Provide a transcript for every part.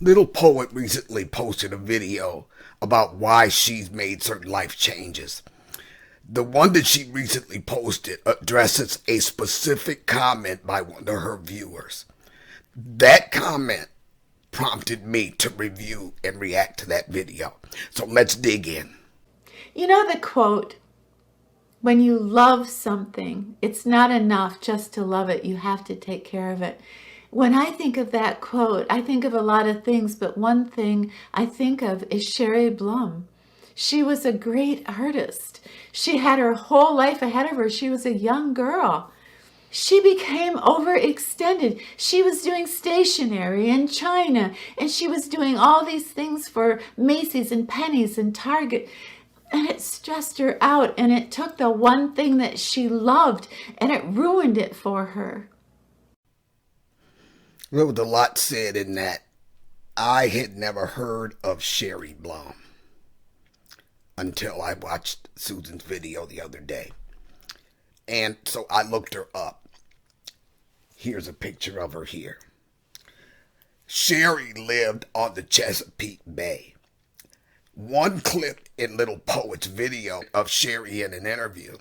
Little Poet recently posted a video about why she's made certain life changes. The one that she recently posted addresses a specific comment by one of her viewers. That comment prompted me to review and react to that video. So let's dig in. You know the quote, when you love something, it's not enough just to love it. You have to take care of it. When I think of that quote, I think of a lot of things, but one thing I think of is Cheri Blum. She was a great artist. She had her whole life ahead of her. She was a young girl. She became overextended. She was doing stationery in China, and she was doing all these things for Macy's and Penny's and Target. And it stressed her out, and it took the one thing that she loved, and it ruined it for her. There was a lot said in that. I had never heard of Cheri Blum until I watched Susan's video the other day. And so I looked her up. Here's a picture of her here. Cheri lived on the Chesapeake Bay. One clip in Little Poet's video of Cheri in an interview,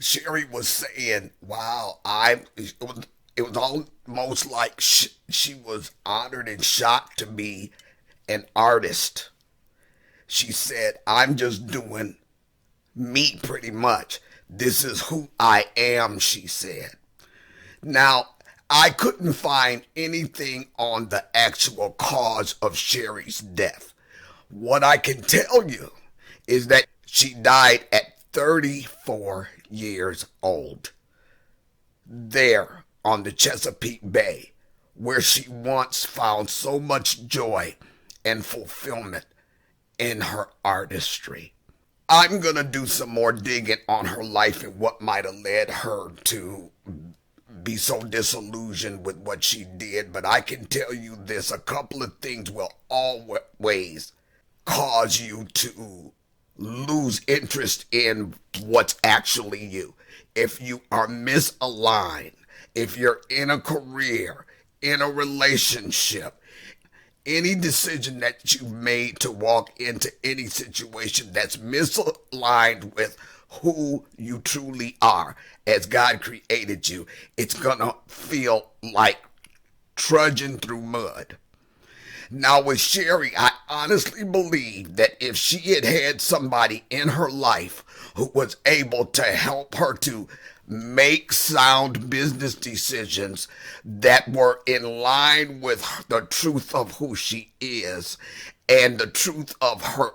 Cheri was saying, wow, it was almost like she was honored and shocked to be an artist. She said, I'm just doing me pretty much. This is who I am, she said. Now, I couldn't find anything on the actual cause of Cheri's death. What I can tell you is that she died at 34 years old. There on the Chesapeake Bay, where she once found so much joy and fulfillment in her artistry. I'm going to do some more digging on her life and what might have led her to be so disillusioned with what she did, but I can tell you this, a couple of things will always cause you to lose interest in what's actually you. If you are misaligned, if you're in a career, in a relationship, any decision that you've made to walk into any situation that's misaligned with who you truly are as God created you, it's gonna feel like trudging through mud. Now with Cheri, I honestly believe that if she had had somebody in her life who was able to help her to make sound business decisions that were in line with the truth of who she is and the truth of her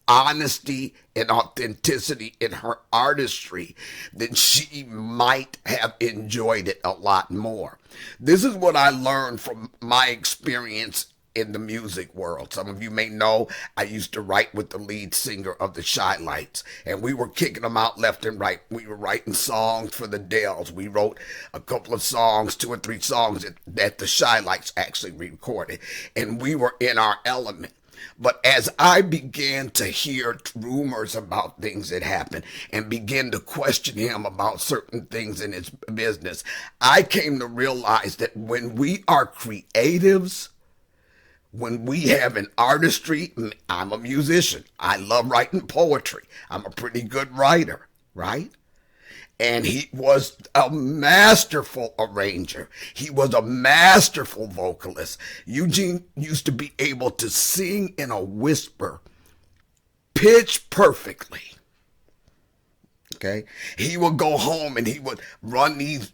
honesty and authenticity in her artistry, then she might have enjoyed it a lot more. This is what I learned from my experience in the music world. Some of you may know I used to write with the lead singer of the Shy Lights, and we were kicking them out left and right. We were writing songs for the Dells. We wrote a couple of songs, 2 or 3 songs that the Shy Lights actually recorded, and we were in our element. But as I began to hear rumors about things that happened and began to question him about certain things in his business, I came to realize that when we are creatives, when we have an artistry, I'm a musician. I love writing poetry. I'm a pretty good writer, right? And he was a masterful arranger. He was a masterful vocalist. Eugene used to be able to sing in a whisper, pitch perfectly. Okay? He would go home and he would run these,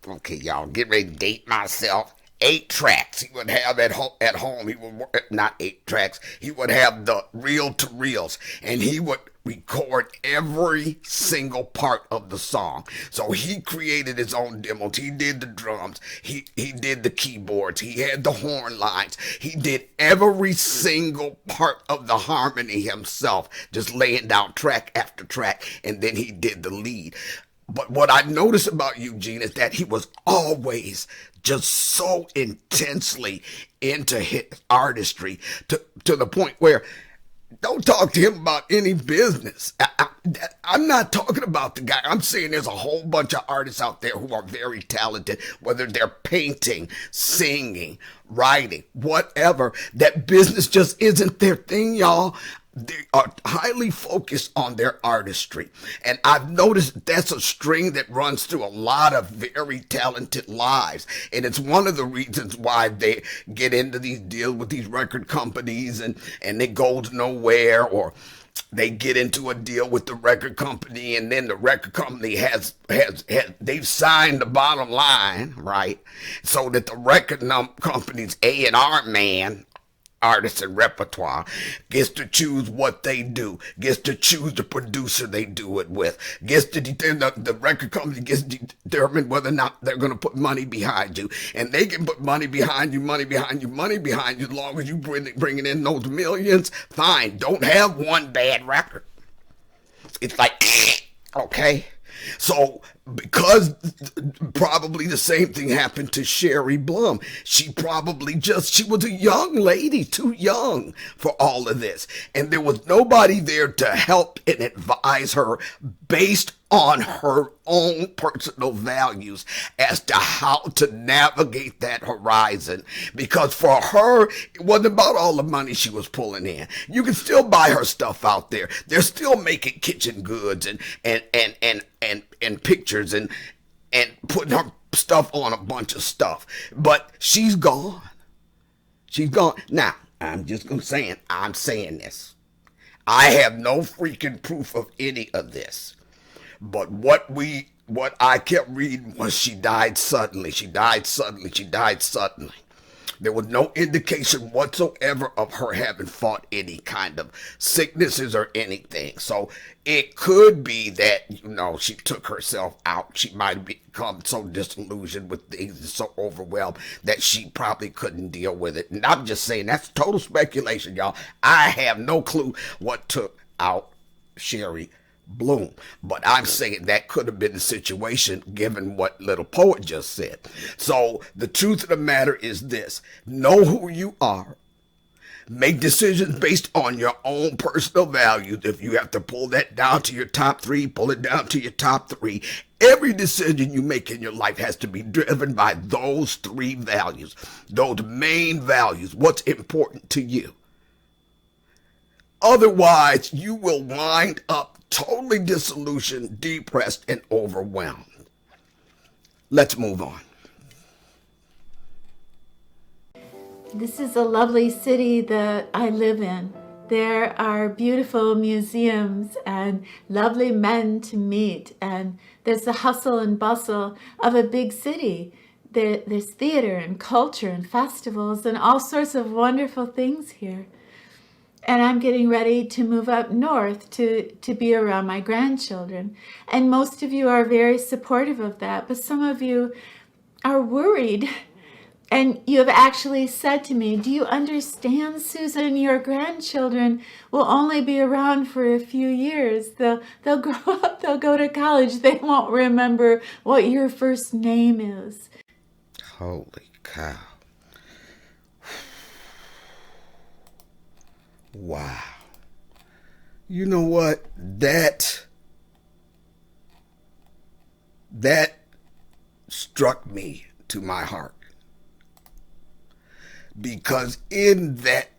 okay, y'all, get ready to date myself. 8 tracks he would have at home. He would work, not 8 tracks. He would have the reel to reels, and he would record every single part of the song. So he created his own demos. He did the drums. He did the keyboards. He had the horn lines. He did every single part of the harmony himself, just laying down track after track, and then he did the lead. But what I noticed about Eugene is that he was always just so intensely into his artistry to the point where Don't talk to him about any business. I'm not talking about the guy. I'm saying there's a whole bunch of artists out there who are very talented, whether they're painting, singing, writing, whatever. That business just isn't their thing, y'all. They are highly focused on their artistry. And I've noticed that's a string that runs through a lot of very talented lives. And it's one of the reasons why they get into these deals with these record companies and it goes nowhere, or they get into a deal with the record company and then the record company has they've signed the bottom line, right? So that the record company's A&R man, artists and repertoire, gets to choose what they do, gets to choose the producer they do it with, gets to determine, the record company gets to determine whether or not they're going to put money behind you. And they can put money behind you, money behind you, money behind you, as long as you bringing in those millions. Fine. Don't have one bad record. It's like, okay. So, because probably the same thing happened to Cheri Blum. She was a young lady, too young for all of this. And there was nobody there to help and advise her based on her own personal values as to how to navigate that horizon. Because for her, it wasn't about all the money she was pulling in. You can still buy her stuff out there. They're still making kitchen goods and pictures and putting her stuff on a bunch of stuff. But she's gone. She's gone. Now, I'm just going to say it. I'm saying this. I have no freaking proof of any of this. But what I kept reading was she died suddenly. She died suddenly. She died suddenly. There was no indication whatsoever of her having fought any kind of sicknesses or anything. So it could be that, she took herself out. She might have become so disillusioned with things, so overwhelmed that she probably couldn't deal with it. And I'm just saying, that's total speculation, y'all. I have no clue what took out Cheri Blum. But I'm saying that could have been the situation given what Little Poet just said. So the truth of the matter is this: know who you are. Make decisions based on your own personal values. If you have to pull that down to your top three, pull it down to your top three. Every decision you make in your life has to be driven by those three values, those main values, what's important to you. Otherwise, you will wind up totally disillusioned, depressed, and overwhelmed. Let's move on. This is a lovely city that I live in. There are beautiful museums and lovely men to meet, and there's the hustle and bustle of a big city. There's theater and culture and festivals and all sorts of wonderful things here. And I'm getting ready to move up north to be around my grandchildren. And most of you are very supportive of that, but some of you are worried. And you have actually said to me, do you understand, Susan, your grandchildren will only be around for a few years. They'll grow up, they'll go to college, they won't remember what your first name is. Holy cow. Wow. You know what? That struck me to my heart. Because in that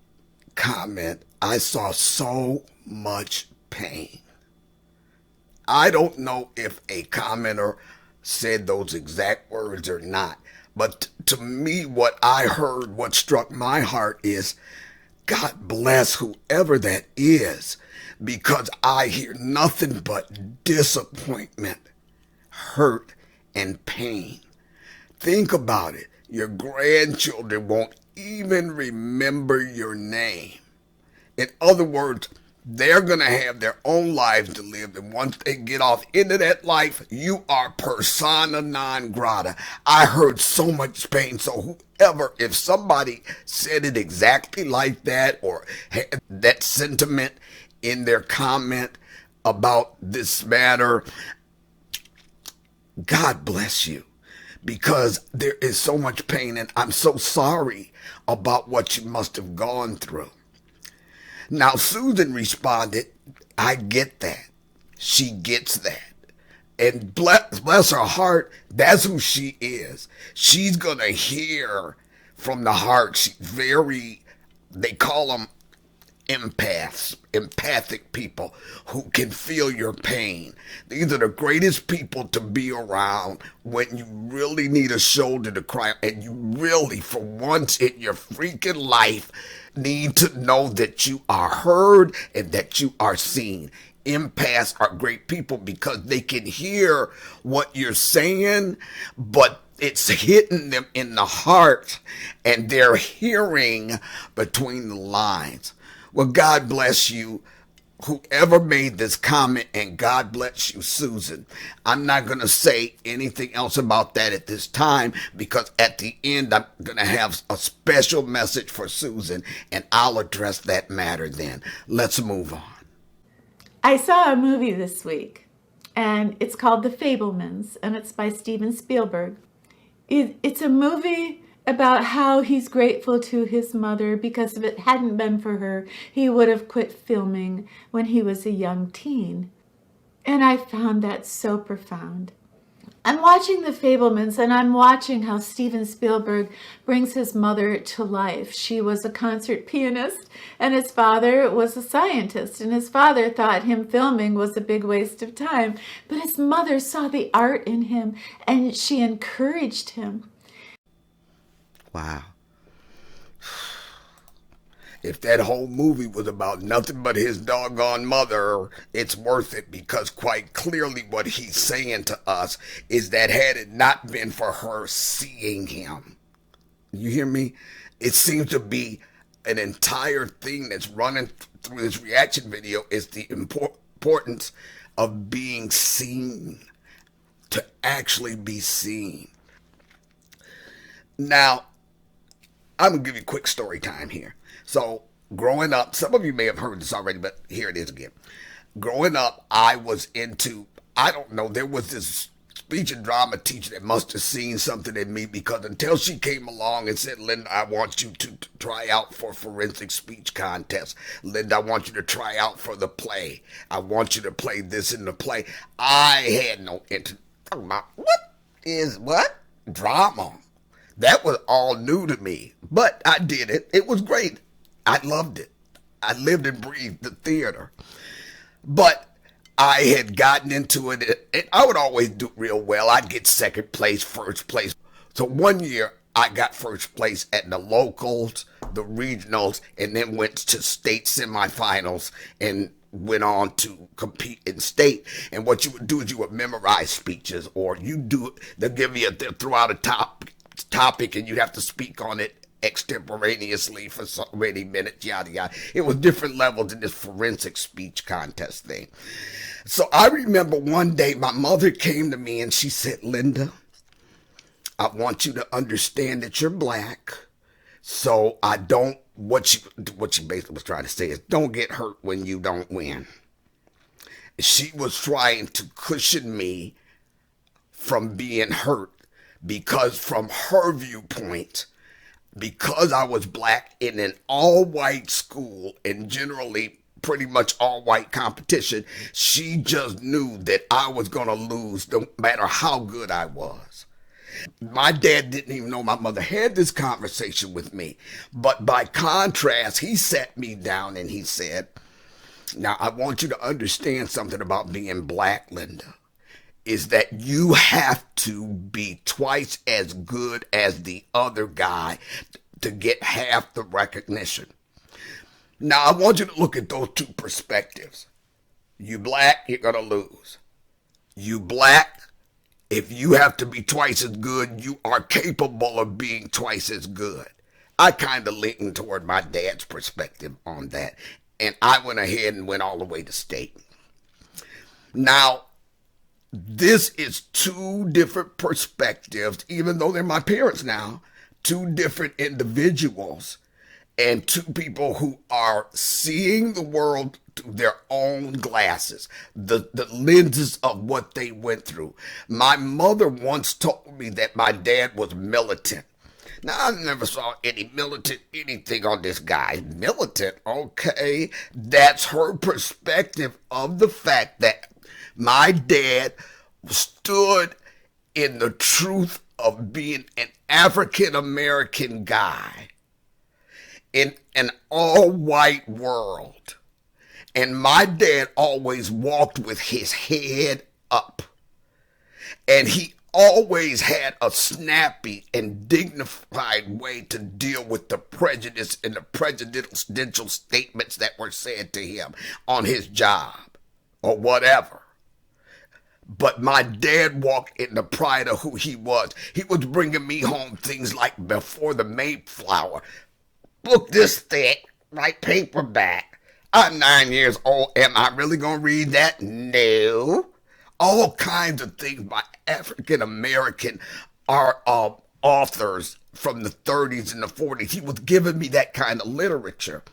comment, I saw so much pain. I don't know if a commenter said those exact words or not, but to me, what I heard, what struck my heart is, God bless whoever that is, because I hear nothing but disappointment, hurt, and pain. Think about it. Your grandchildren won't even remember your name. In other words, they're going to have their own lives to live, and once they get off into that life, you are persona non grata. I heard so much pain. So whoever, if somebody said it exactly like that or had that sentiment in their comment about this matter, God bless you, because there is so much pain, and I'm so sorry about what you must have gone through. Now, Susan responded, I get that. She gets that. And bless her heart, that's who she is. She's going to hear from the heart. She's very, they call them empaths, empathic people who can feel your pain. These are the greatest people to be around when you really need a shoulder to cry on, and you really, for once in your freaking life, need to know that you are heard and that you are seen. Empaths are great people because they can hear what you're saying, but it's hitting them in the heart and they're hearing between the lines. Well, God bless you, whoever made this comment, and God bless you, Susan. I'm not going to say anything else about that at this time because at the end I'm going to have a special message for Susan and I'll address that matter then. Let's move on. I saw a movie this week, and it's called The Fabelmans, and it's by Steven Spielberg. It's a movie about how he's grateful to his mother because if it hadn't been for her, he would have quit filming when he was a young teen. And I found that so profound. I'm watching The Fabelmans, and I'm watching how Steven Spielberg brings his mother to life. She was a concert pianist, and his father was a scientist, and his father thought him filming was a big waste of time, but his mother saw the art in him, and she encouraged him. Wow. If that whole movie was about nothing but his doggone mother, it's worth it because quite clearly what he's saying to us is that had it not been for her seeing him, you hear me? It seems to be an entire thing that's running through this reaction video is the importance of being seen, to actually be seen. Now, I'm going to give you a quick story time here. So, growing up, some of you may have heard this already, but here it is again. Growing up, I was into, I don't know, there was this speech and drama teacher that must have seen something in me because until she came along and said, Linda, I want you to try out for forensic speech contest. Linda, I want you to try out for the play. I want you to play this in the play. I had no interest. What is what? Drama. That was all new to me, but I did it. It was great. I loved it. I lived and breathed the theater. But I had gotten into it, and I would always do real well. I'd get second place, first place. So one year, I got first place at the locals, the regionals, and then went to state semifinals and went on to compete in state. And what you would do is you would memorize speeches, or they'll throw out a topic, and you'd have to speak on it extemporaneously for so many minutes, yada yada. It was different levels in this forensic speech contest thing. So I remember one day my mother came to me and she said, Linda, I want you to understand that you're black, so what she basically was trying to say is don't get hurt when you don't win. She was trying to cushion me from being hurt because from her viewpoint, because I was black in an all-white school and generally pretty much all-white competition, she just knew that I was going to lose no matter how good I was. My dad didn't even know my mother had this conversation with me. But by contrast, he sat me down and he said, now I want you to understand something about being black, Linda, is that you have to be twice as good as the other guy to get half the recognition. Now, I want you to look at those two perspectives. You black, you're going to lose. You black, if you have to be twice as good, you are capable of being twice as good. I kind of leaned toward my dad's perspective on that, and I went ahead and went all the way to state. Now, this is two different perspectives, even though they're my parents now, two different individuals and two people who are seeing the world through their own glasses, the lenses of what they went through. My mother once told me that my dad was militant. Now, I never saw any militant anything on this guy. Militant, okay? That's her perspective of the fact that my dad stood in the truth of being an African American guy in an all-white world. And my dad always walked with his head up. And he always had a snappy and dignified way to deal with the prejudice and the prejudicial statements that were said to him on his job or whatever. But my dad walked in the pride of who he was. He was bringing me home things like Before the Mayflower. Book this thick, like paperback. I'm 9 years old. Am I really going to read that? No. All kinds of things by African American authors from the 30s and the 40s. He was giving me that kind of literature.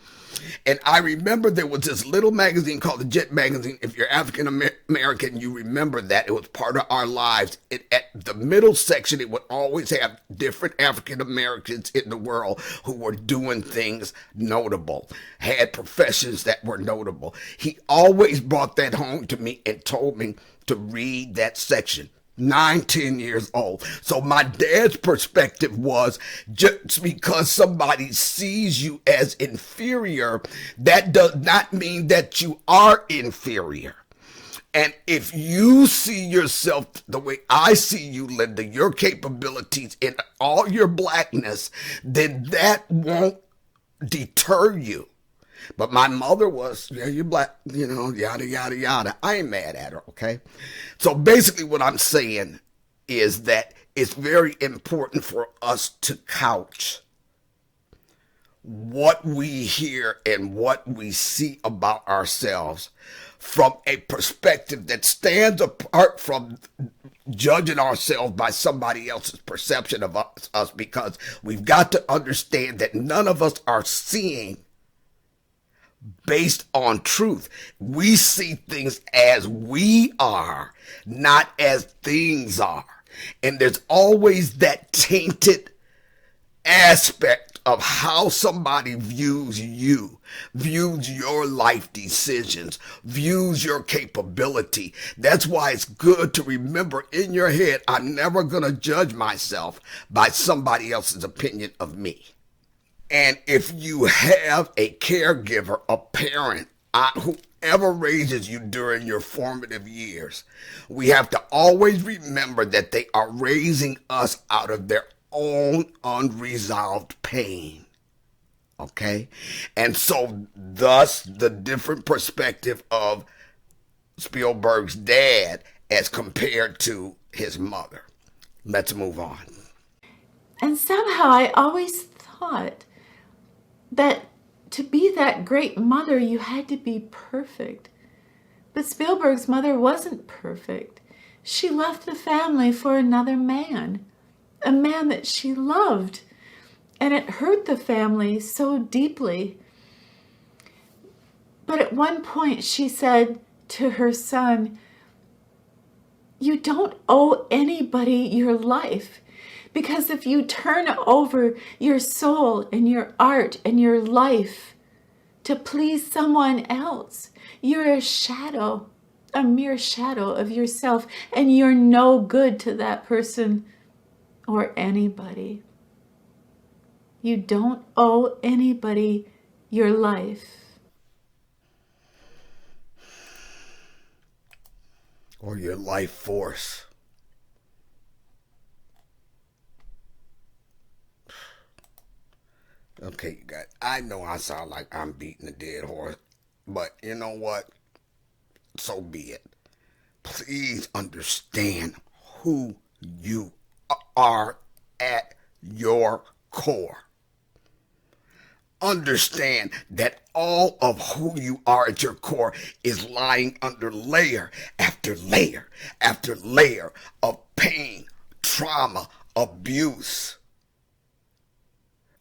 And I remember there was this little magazine called the Jet Magazine. If you're African American, you remember that. It was part of our lives. At the middle section, it would always have different African Americans in the world who were doing things notable, had professions that were notable. He always brought that home to me and told me to read that section. 9, 10 years old. So my dad's perspective was, just because somebody sees you as inferior, that does not mean that you are inferior. And if you see yourself the way I see you, Linda, your capabilities in all your blackness, then that won't deter you. But my mother was, yeah, you're black, yada, yada, yada. I ain't mad at her, okay? So basically what I'm saying is that it's very important for us to couch what we hear and what we see about ourselves from a perspective that stands apart from judging ourselves by somebody else's perception of us, because we've got to understand that none of us are seeing based on truth. We see things as we are, not as things are. And there's always that tainted aspect of how somebody views you, views your life decisions, views your capability. That's why it's good to remember in your head, I'm never going to judge myself by somebody else's opinion of me. And if you have a caregiver, a parent, whoever raises you during your formative years, we have to always remember that they are raising us out of their own unresolved pain. Okay? And so thus the different perspective of Spielberg's dad as compared to his mother. Let's move on. And somehow I always thought that to be that great mother, you had to be perfect. But Spielberg's mother wasn't perfect. She left the family for another man, a man that she loved. And it hurt the family so deeply. But at one point she said to her son, "You don't owe anybody your life. Because if you turn over your soul and your art and your life to please someone else, you're a shadow, a mere shadow of yourself, and you're no good to that person or anybody. You don't owe anybody your life." Or your life force. Okay, you guys, I know I sound like I'm beating a dead horse, but you know what? So be it. Please understand who you are at your core. Understand that all of who you are at your core is lying under layer after layer after layer of pain, trauma, abuse.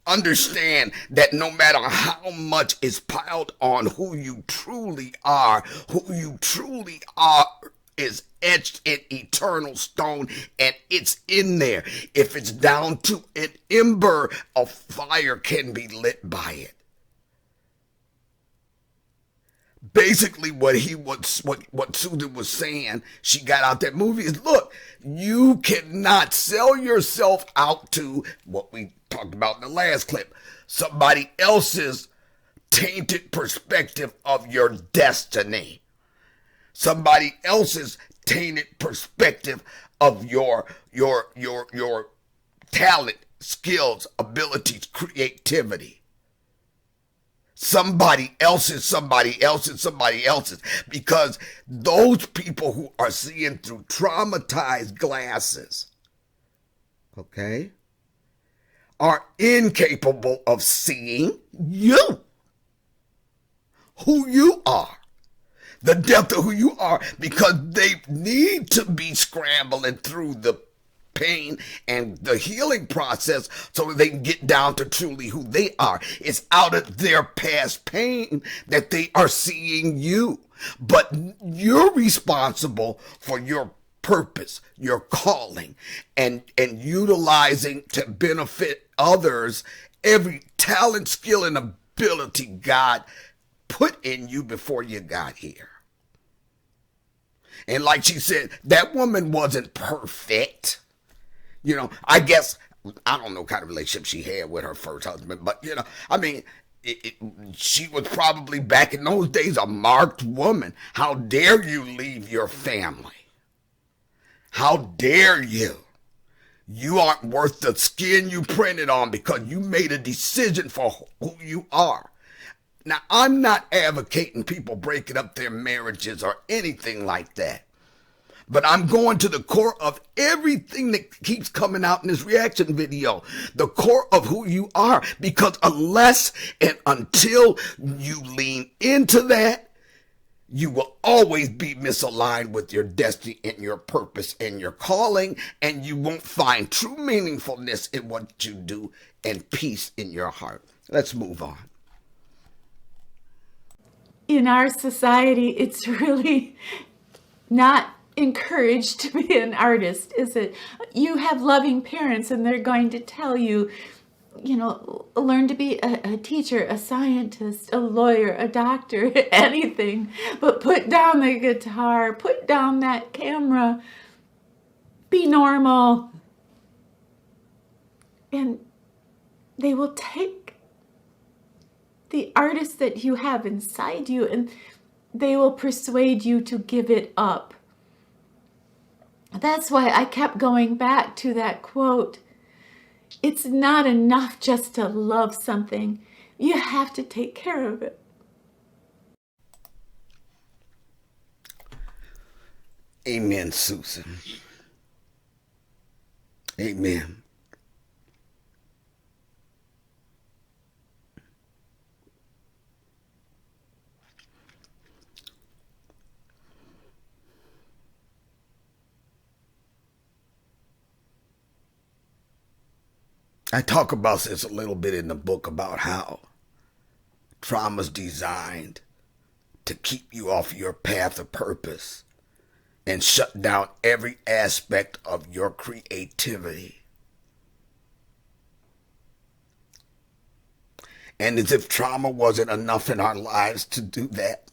Understand that no matter how much is piled on who you truly are is etched in eternal stone, and it's in there. If it's down to an ember, a fire can be lit by it. Basically, what Susan was saying, she got out that movie, is look, you cannot sell yourself out to what we talked about in the last clip, somebody else's tainted perspective of your destiny, somebody else's tainted perspective of your talent, skills, abilities, creativity. Somebody else's, because those people who are seeing through traumatized glasses, okay, are incapable of seeing you, who you are, the depth of who you are, because they need to be scrambling through the pain and the healing process so that they can get down to truly who they are. It's out of their past pain that they are seeing you. But you're responsible for your purpose, your calling, and utilizing to benefit others every talent, skill, and ability God put in you before you got here. And like she said, that woman wasn't perfect. You know, I guess, I don't know what kind of relationship she had with her first husband, but, you know, I mean, she was probably back in those days a marked woman. How dare you leave your family? How dare you? You aren't worth the skin you printed on because you made a decision for who you are. Now, I'm not advocating people breaking up their marriages or anything like that. But I'm going to the core of everything that keeps coming out in this reaction video. The core of who you are. Because unless and until you lean into that, you will always be misaligned with your destiny and your purpose and your calling. And you won't find true meaningfulness in what you do and peace in your heart. Let's move on. In our society, it's really not encouraged to be an artist, is it? You have loving parents and they're going to tell you, you know, learn to be a teacher, a scientist, a lawyer, a doctor, anything, but put down the guitar, put down that camera, be normal. And they will take the artist that you have inside you and they will persuade you to give it up. That's why I kept going back to that quote. It's not enough just to love something. You have to take care of it. Amen, Susan. Amen. I talk about this a little bit in the book about how trauma's designed to keep you off your path of purpose and shut down every aspect of your creativity. And as if trauma wasn't enough in our lives to do that.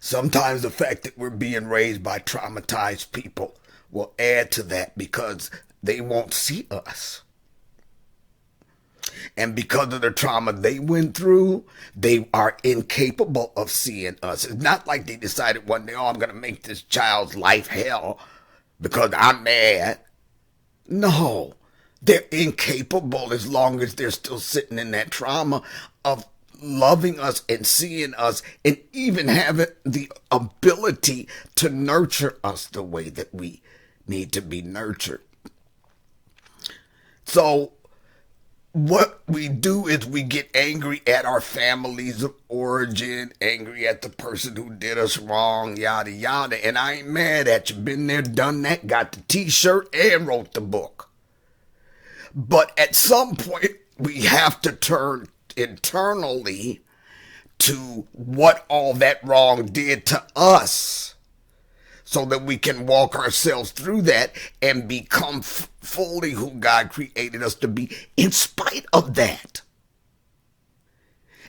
Sometimes the fact that we're being raised by traumatized people will add to that because they won't see us. And because of the trauma they went through, they are incapable of seeing us. It's not like they decided one day, oh, I'm going to make this child's life hell because I'm mad. No, they're incapable as long as they're still sitting in that trauma of loving us and seeing us and even having the ability to nurture us the way that we need to be nurtured. So what we do is we get angry at our families of origin, angry at the person who did us wrong, yada, yada. And I ain't mad at you. Been there, done that, got the t-shirt and wrote the book. But at some point, we have to turn internally to what all that wrong did to us so that we can walk ourselves through that and become fully who God created us to be in spite of that.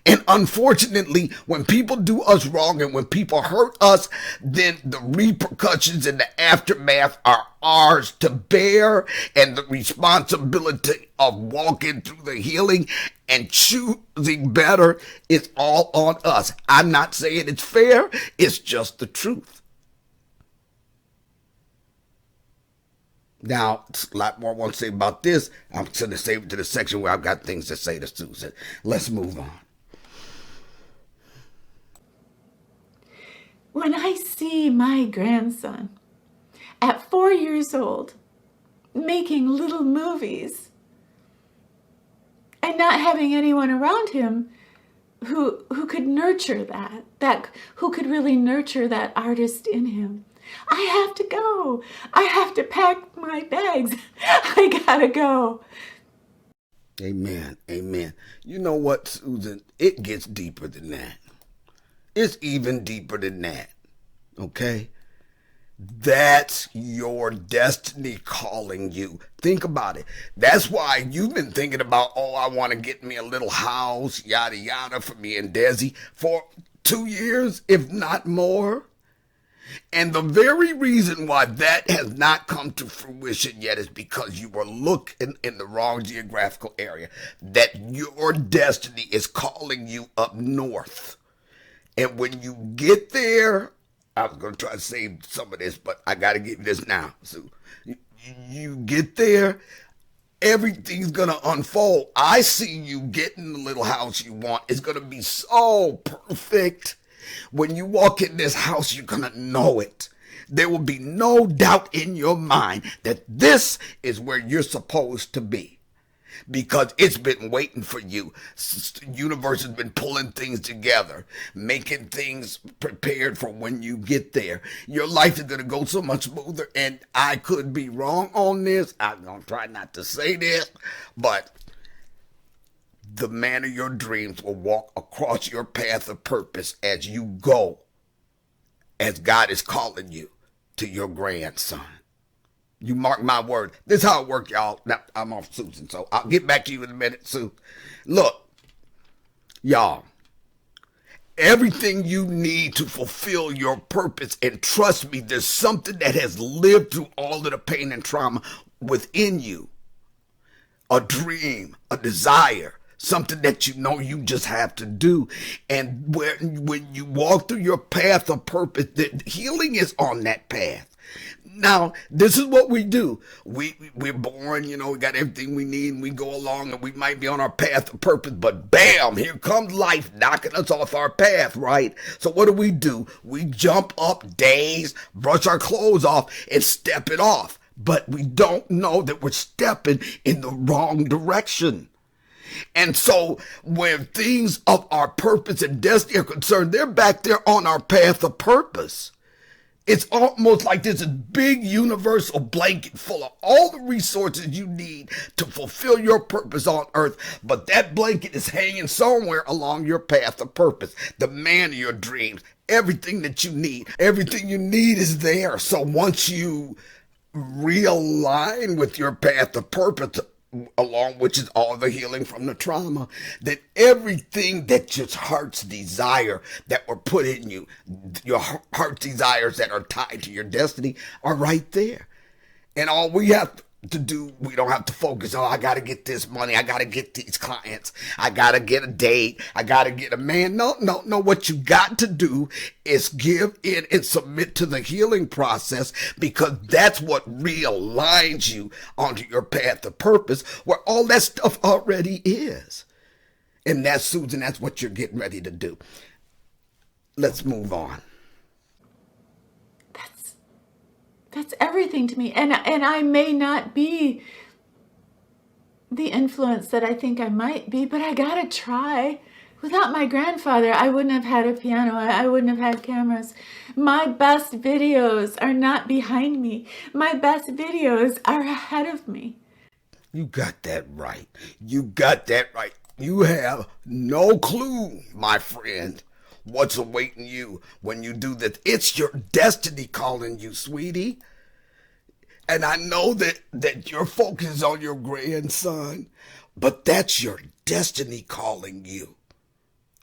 And unfortunately, when people do us wrong and when people hurt us, then the repercussions and the aftermath are ours to bear, and the responsibility of walking through the healing and choosing better is all on us. I'm not saying it's fair, it's just the truth. Now, a lot more I want to say about this. I'm going to save it to the section where I've got things to say to Susan. Let's move on. When I see my grandson at 4 years old making little movies and not having anyone around him who could nurture that who could really nurture that artist in him, I have to go. I have to pack my bags. I gotta go. Amen. Amen. You know what, Susan? It gets deeper than that. It's even deeper than that. Okay? That's your destiny calling you. Think about it. That's why you've been thinking about, oh, I want to get me a little house, yada, yada, for me and Desi for 2 years, if not more. And the very reason why that has not come to fruition yet is because you were looking in the wrong geographical area. That your destiny is calling you up north. And when you get there, I was going to try to save some of this, but I got to give you this now. So you get there, everything's going to unfold. I see you getting the little house you want. It's going to be so perfect. When you walk in this house, you're going to know it. There will be no doubt in your mind that this is where you're supposed to be. Because it's been waiting for you. The universe has been pulling things together, making things prepared for when you get there. Your life is going to go so much smoother, and I could be wrong on this. I'm going to try not to say this, but the man of your dreams will walk across your path of purpose as you go, as God is calling you to your grandson. You mark my word. This is how it works, y'all. Now, I'm off Susan, so I'll get back to you in a minute, Sue. Look, y'all, everything you need to fulfill your purpose, and trust me, there's something that has lived through all of the pain and trauma within you. A dream, a desire, something that you know you just have to do. And when you walk through your path of purpose, the healing is on that path. Now, this is what we do. We're born, we got everything we need, and we go along, and we might be on our path of purpose, but bam, here comes life knocking us off our path, right? So what do? We jump up, daze, brush our clothes off, and step it off. But we don't know that we're stepping in the wrong direction. And so when things of our purpose and destiny are concerned, they're back there on our path of purpose. It's almost like there's a big universal blanket full of all the resources you need to fulfill your purpose on earth. But that blanket is hanging somewhere along your path of purpose. The man of your dreams, everything that you need. Everything you need is there. So once you realign with your path of purpose, along which is all the healing from the trauma, that everything that your heart's desire that were put in you, your heart's desires that are tied to your destiny are right there. And all we have to do, we don't have to focus on, I got to get this money, I got to get these clients, I got to get a date, I got to get a man. No. What you got to do is give in and submit to the healing process, because that's what realigns you onto your path of purpose, where all that stuff already is. And that's, Susan, that's what you're getting ready to do. Let's move on. That's everything to me. And I may not be the influence that I think I might be, but I gotta try. Without my grandfather, I wouldn't have had a piano. I wouldn't have had cameras. My best videos are not behind me. My best videos are ahead of me. You got that right. You have no clue, my friend, what's awaiting you when you do this. It's your destiny calling you, sweetie. And I know that your focus is on your grandson, but that's your destiny calling you.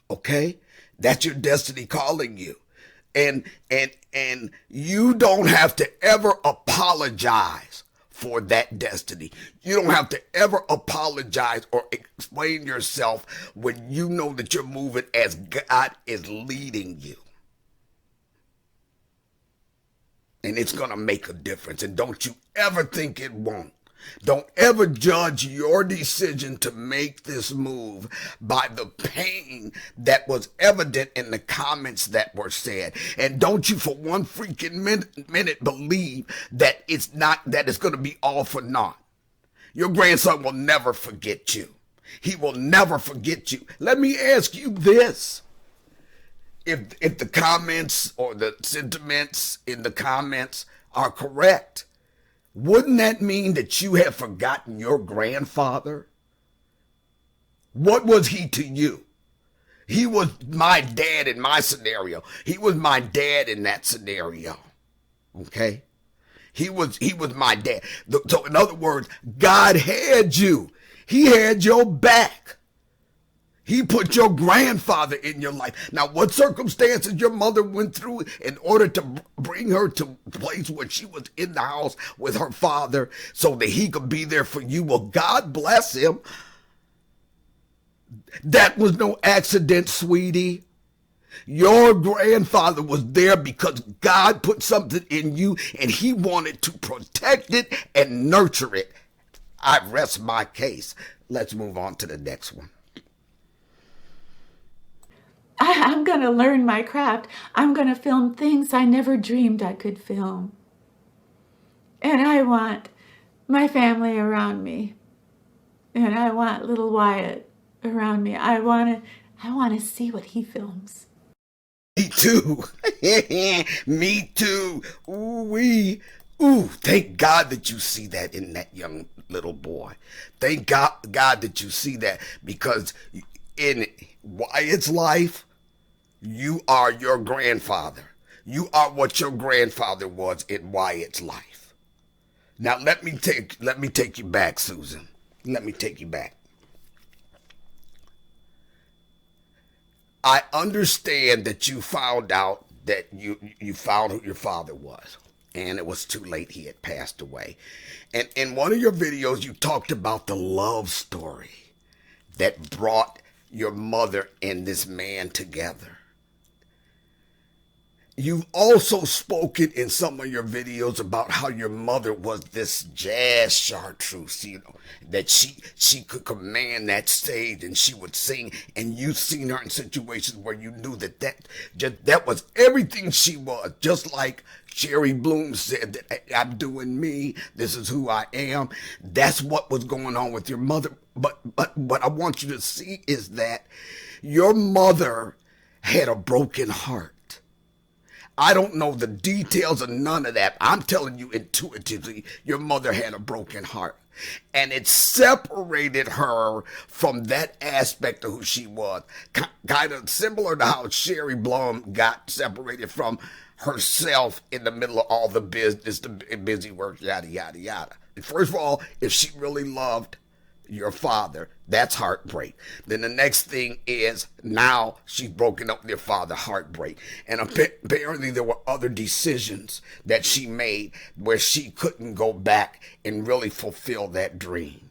Okay? That's your destiny calling you. And you don't have to ever apologize for that destiny. You don't have to ever apologize or explain yourself when you know that you're moving as God is leading you. And it's going to make a difference. And don't you ever think it won't. Don't ever judge your decision to make this move by the pain that was evident in the comments that were said. And don't you for one freaking minute believe that it's going to be all for naught. Your grandson will never forget you. He will never forget you. Let me ask you this. If the comments or the sentiments in the comments are correct, wouldn't that mean that you have forgotten your grandfather? What was he to you? He was my dad in my scenario. He was my dad in that scenario. Okay? He was my dad. So in other words, God had you. He had your back. He put your grandfather in your life. Now, what circumstances your mother went through in order to bring her to a place where she was in the house with her father so that he could be there for you. Well, God bless him. That was no accident, sweetie. Your grandfather was there because God put something in you and he wanted to protect it and nurture it. I rest my case. Let's move on to the next one. I'm going to learn my craft. I'm going to film things I never dreamed I could film. And I want my family around me. And I want little Wyatt around me. I want to see what he films. Me too. Me too. Ooh-wee. Ooh, thank God that you see that in that young little boy. Thank God that you see that, because in Wyatt's life, you are your grandfather. You are what your grandfather was in Wyatt's life. Now let me take you back, Susan. Let me take you back. I understand that you found out that you found who your father was, and it was too late. He had passed away. And in one of your videos, you talked about the love story that brought your mother and this man together. You've also spoken in some of your videos about how your mother was this jazz chartreuse, that she could command that stage and she would sing, and you've seen her in situations where you knew that was everything she was, just like Cheri Blum said that I'm doing me, this is who I am. That's what was going on with your mother. But what I want you to see is that your mother had a broken heart. I don't know the details of none of that. I'm telling you intuitively, your mother had a broken heart. And it separated her from that aspect of who she was. Kind of similar to how Cheri Blum got separated from herself in the middle of all the business, the busy work, yada, yada, yada. First of all, if she really loved your father, that's heartbreak. Then the next thing is now she's broken up with your father, heartbreak. And apparently there were other decisions that she made where she couldn't go back and really fulfill that dream.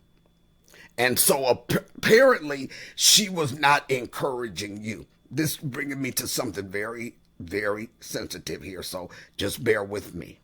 And so apparently she was not encouraging you. This is bringing me to something very, very sensitive here, so just bear with me.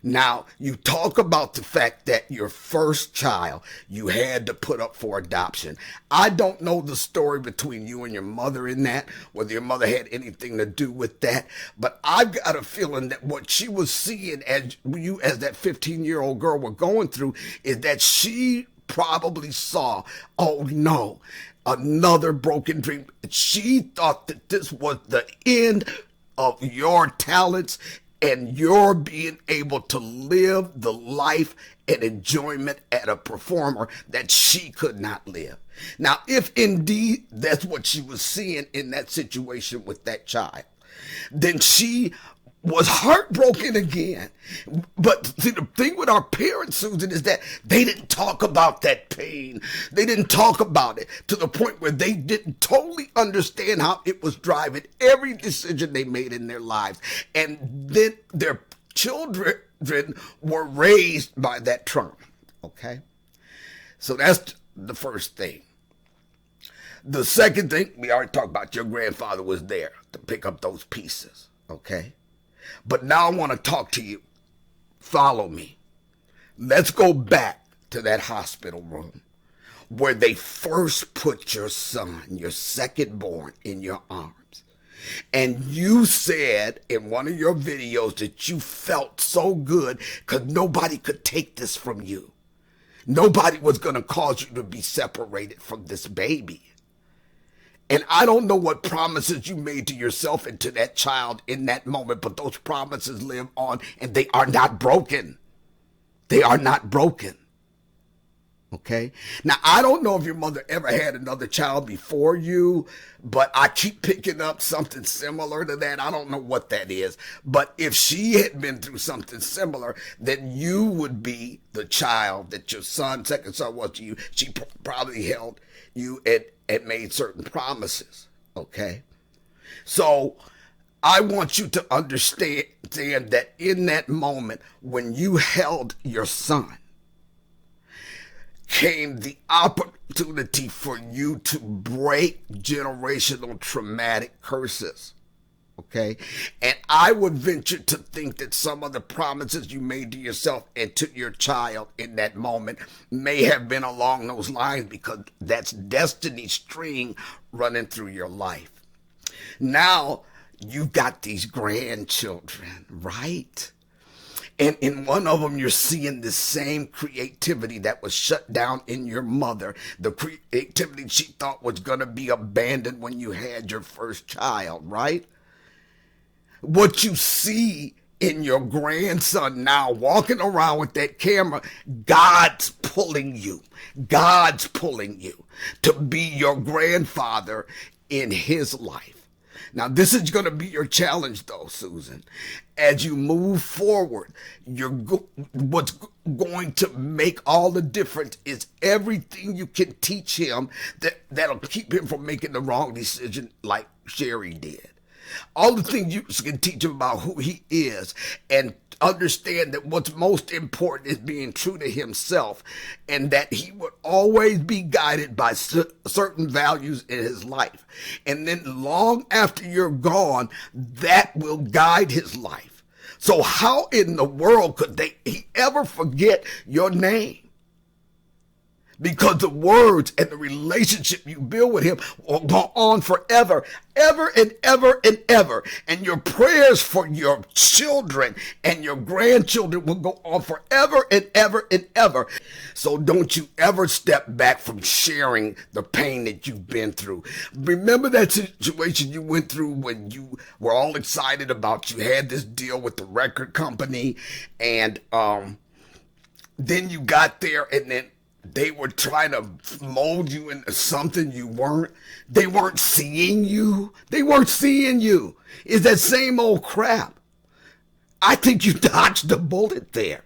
Now, you talk about the fact that your first child you had to put up for adoption. I don't know the story between you and your mother in that, whether your mother had anything to do with that, but I've got a feeling that what she was seeing as you, as that 15-year-old girl, were going through is that she probably saw, oh no, another broken dream. She thought that this was the end of your talents and you're being able to live the life and enjoyment at a performer that she could not live. Now, if indeed that's what she was seeing in that situation with that child, then she was heartbroken again. But see, the thing with our parents, Susan, is that they didn't talk about that pain. They didn't talk about it to the point where they didn't totally understand how it was driving every decision they made in their lives. And then their children were raised by that trauma. Okay? So that's the first thing. The second thing, we already talked about, your grandfather was there to pick up those pieces. Okay? But now I want to talk to you. Follow me. Let's go back to that hospital room where they first put your son, your second born, in your arms. And you said in one of your videos that you felt so good because nobody could take this from you. Nobody was going to cause you to be separated from this baby. And I don't know what promises you made to yourself and to that child in that moment, but those promises live on and they are not broken. They are not broken. Okay? Now, I don't know if your mother ever had another child before you, but I keep picking up something similar to that. I don't know what that is. But if she had been through something similar, then you would be the child that your son, second son, was to you. She probably held you and made certain promises. Okay? So I want you to understand that in that moment when you held your son, came the opportunity for you to break generational traumatic curses. Okay? And I would venture to think that some of the promises you made to yourself and to your child in that moment may have been along those lines, because that's destiny's string running through your life. Now you've got these grandchildren, right? And in one of them, you're seeing the same creativity that was shut down in your mother, the creativity she thought was going to be abandoned when you had your first child, right? What you see in your grandson now walking around with that camera, God's pulling you. God's pulling you to be your grandfather in his life. Now, this is going to be your challenge, though, Susan. As you move forward, what's going to make all the difference is everything you can teach him that'll keep him from making the wrong decision like Cheri did. All the things you can teach him about who he is, and understand that what's most important is being true to himself, and that he would always be guided by certain values in his life. And then long after you're gone, that will guide his life. So how in the world could he ever forget your name? Because the words and the relationship you build with him will go on forever, ever and ever and ever. And your prayers for your children and your grandchildren will go on forever and ever and ever. So don't you ever step back from sharing the pain that you've been through. Remember that situation you went through when you were all excited about you had this deal with the record company, and then you got there, and then they were trying to mold you into something you weren't. They weren't seeing you. They weren't seeing you. It's that same old crap. I think you dodged the bullet there.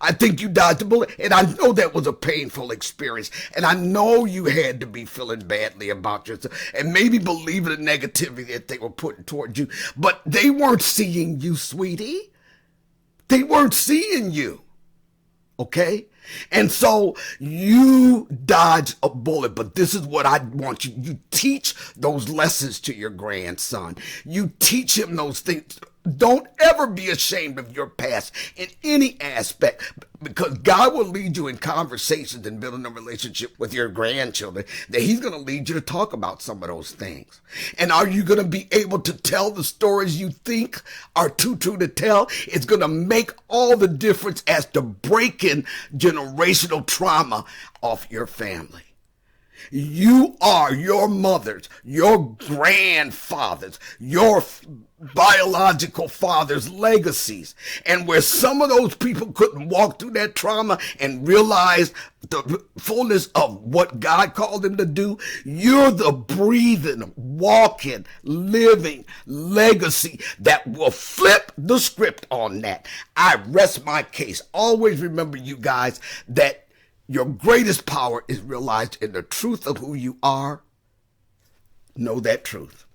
I think you dodged the bullet. And I know that was a painful experience. And I know you had to be feeling badly about yourself and maybe believing the negativity that they were putting towards you. But they weren't seeing you, sweetie. They weren't seeing you. Okay? And so you dodge a bullet, but this is what I want you. You teach those lessons to your grandson. You teach him those things. Don't ever be ashamed of your past in any aspect, because God will lead you in conversations and building a relationship with your grandchildren that he's going to lead you to talk about some of those things. And are you going to be able to tell the stories you think are too true to tell? It's going to make all the difference as to breaking generational trauma off your family. You are your mother's, your grandfather's, your biological father's legacies. And where some of those people couldn't walk through that trauma and realize the fullness of what God called them to do, you're the breathing, walking, living legacy that will flip the script on that. I rest my case. Always remember, you guys, that your greatest power is realized in the truth of who you are. Know that truth.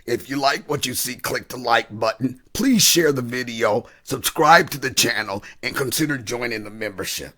If you like what you see, click the like button. Please share the video, subscribe to the channel, and consider joining the membership.